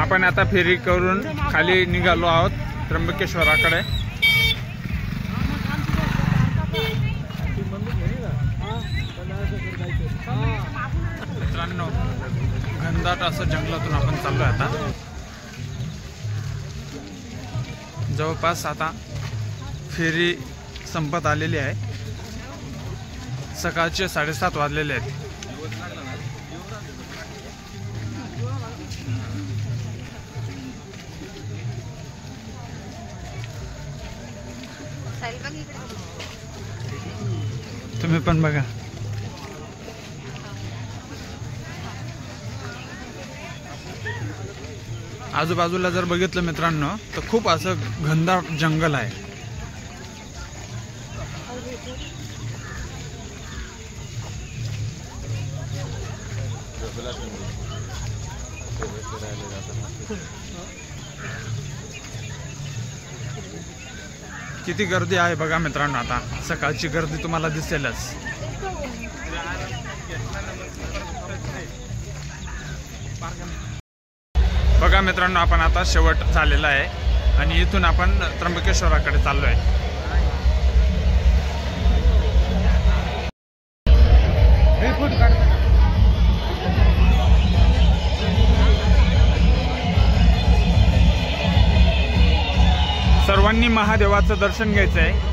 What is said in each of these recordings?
आपण आता फेरी करून खाली निघालो आहोत त्र्यंबकेश्वराकडे। मित्रांनो, घनदाट असं जंगलातून आपण चाललोय आता। जवळपास आता फेरी संपत आलेली आहे। सकाळचे 7:30 वाजलेले आहेत। तुम्ही पण बघा। आजूबाजूला जर बघितलं मित्रांनो तर खूप असं घनदाट जंगल आहे। किती गर्दी आहे बघा मित्रांनो। आता सकाळची गर्दी तुम्हाला दिसेलच। बघा मित्रांनो, आपण आता शेवट झालेला आहे आणि इथून आपण त्र्यंबकेश्वराकडे चाललोय। सर्वांनी महादेवाचं दर्शन घ्यायचं आहे।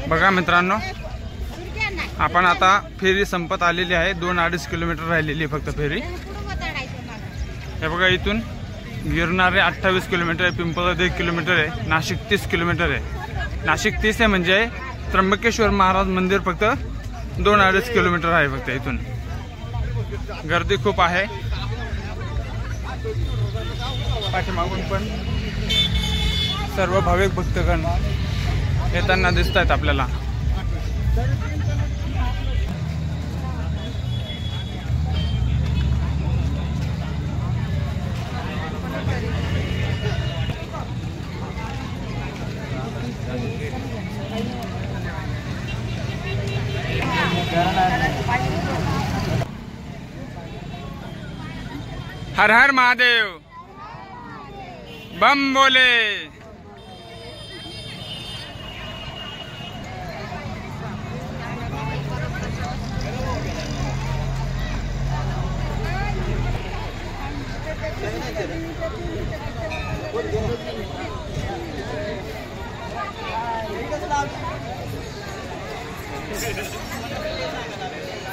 बघा मित्रांनो, आपण आता फेरी संपत आलेली आहे। 2-2.5 किलोमीटर राहिलेली फक्त फेरी। हे बघा, इथून गिरनारे 28 किलोमीटर आहे, पिंपळद 1 किलोमीटर आहे, नाशिक 30 किलोमीटर आहे। नाशिक 30 आहे म्हणजे त्र्यंबकेश्वर महाराज मंदिर फक्त 2-2.5 किलोमीटर आहे फक्त इथून। गर्दी खूप आहे। पाठीमागून पण सर्व भाविक भक्तगण येताना दिसत आहेत आपल्याला। हर हर महादेव, बम बोले।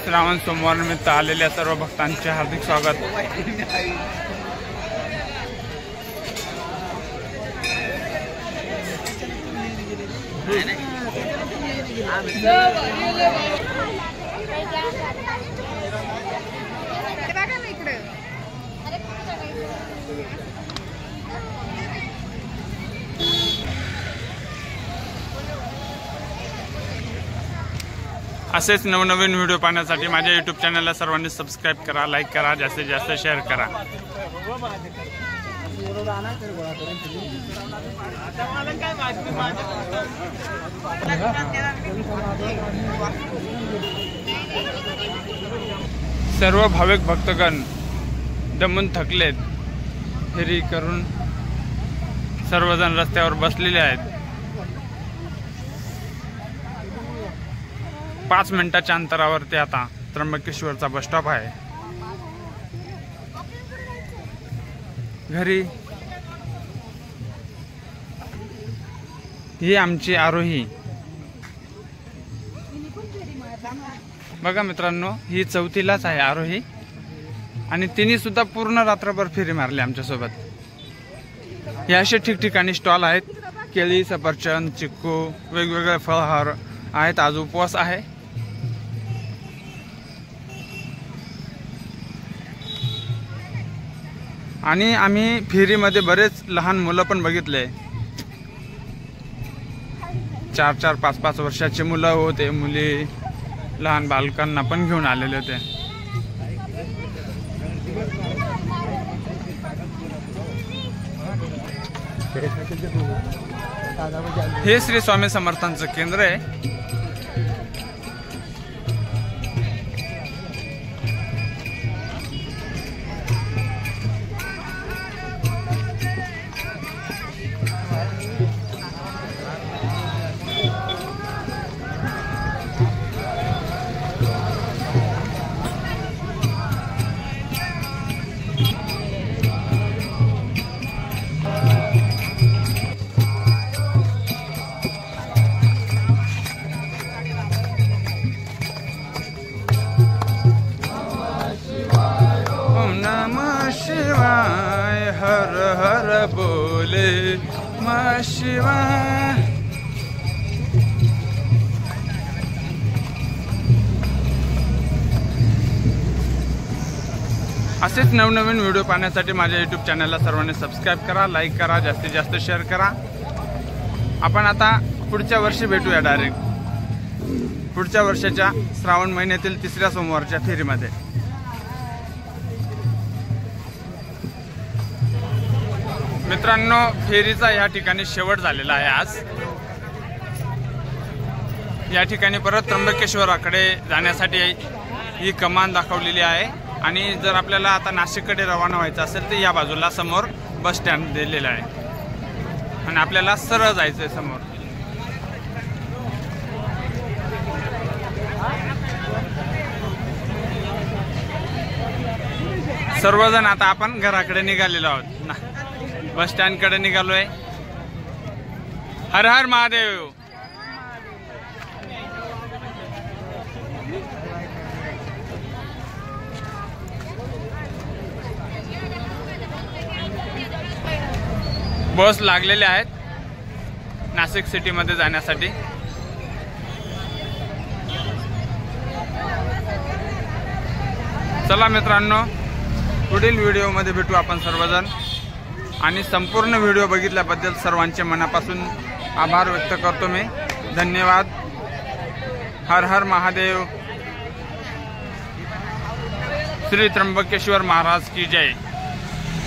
श्रावण सोमवार निमित्त आलेल्या सर्व भक्तांचे हार्दिक स्वागत। असेच नवनवीन व्हिडिओ पाहण्यासाठी माझ्या YouTube चॅनलला सर्वांनी सबस्क्राइब करा, लाईक करा, जास्तीत जास्त शेअर करा। सर्व भाविक भक्तगण दमून थकलेत, फेरी करून सर्वजण रस्त्यावर बसलेले आहेत। 5 मिनिटाच्या अंतरावरती आता त्र्यंबकेश्वरचा बस स्टॉप आहे। घरी ही आमची आरोही बघा मित्रांनो, ही 4थीलाच आहे आरोही आणि तिने सुद्धा पूर्ण रात्रभर फेरी मारली आमच्यासोबत। या अशा ठिकठिकाणी स्टॉल आहेत, केळी, सफरचंद, चिक्कू, वेगवेगळे फळहार आहेत। आज उपवास आहे। आणि आम्ही फेरीमध्ये बरेच लहान मुलं पण बघितले, 4-4, 5-5 वर्षाचे मुलं होते, मुली, लहान बालकांना पण घेऊन आलेले होते। हे श्री स्वामी समर्थांचं केंद्र आहे। शिवाय हर हर बोले नमः शिवाय। असेच नवनवीन व्हिडिओ पाहण्यासाठी माझ्या YouTube चॅनलला सर्वांनी सबस्क्राइब करा, लाईक करा, जास्तीत जास्त शेअर करा। आपण आता पुढच्या वर्षी भेटूया डायरेक्ट पुढच्या वर्षाच्या श्रावण महिन्यातील 3ऱ्या सोमवारच्या फेरीमध्ये। मित्रांनो, फेरीचा या ठिकाणी शेवट झालेला आहे आज। या ठिकाणी परत त्र्यंबकेश्वराकडे जाण्यासाठी ही कमान दाखवलेली आहे आणि जर आपल्याला आता नाशिककडे रवाना व्हायचं असेल तर या बाजूला समोर बस स्टँड दिलेला आहे आणि आपल्याला सरळ जायचं आहे समोर। सर्वजण आता आपण घराकडे निघालेलो आहोत ना, बस स्टँड कडे निघालोय। हर हर महादेव। बस लागलेले आहेत नाशिक सिटी मध्ये जाण्यासाठी। चला मित्रांनो, पुढील व्हिडिओ मध्ये भेटू आपण सर्वजण आणि संपूर्ण व्हिडिओ बघितल्याबद्दल सर्वांचे मनापासून आभार व्यक्त करतो मी। धन्यवाद। हर हर महादेव। श्री त्र्यंबकेश्वर महाराज की जय।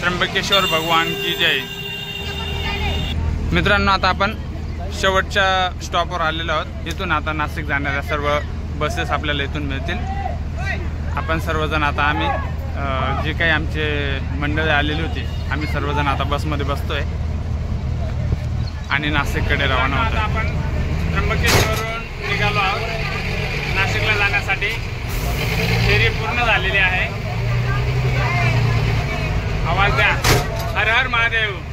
त्र्यंबकेश्वर भगवान की जय। मित्रांनो, आता आपण शेवटच्या स्टॉपवर आलेलो आहोत। इथून आता नाशिक जाणाऱ्या सर्व बसेस आपल्याला इथून मिळतील। आपण सर्वजण आता आम्ही जे काही आमचे मंडळी आलेली होती, आम्ही सर्वजण आता बसमध्ये बसतोय आणि नाशिककडे रवाना होतो। आपण त्र्यंबकेश्वरवरून निघालो आहोत नाशिकला जाण्यासाठी। फेरी पूर्ण झालेली आहे। आवाज द्या. हर हर महादेव.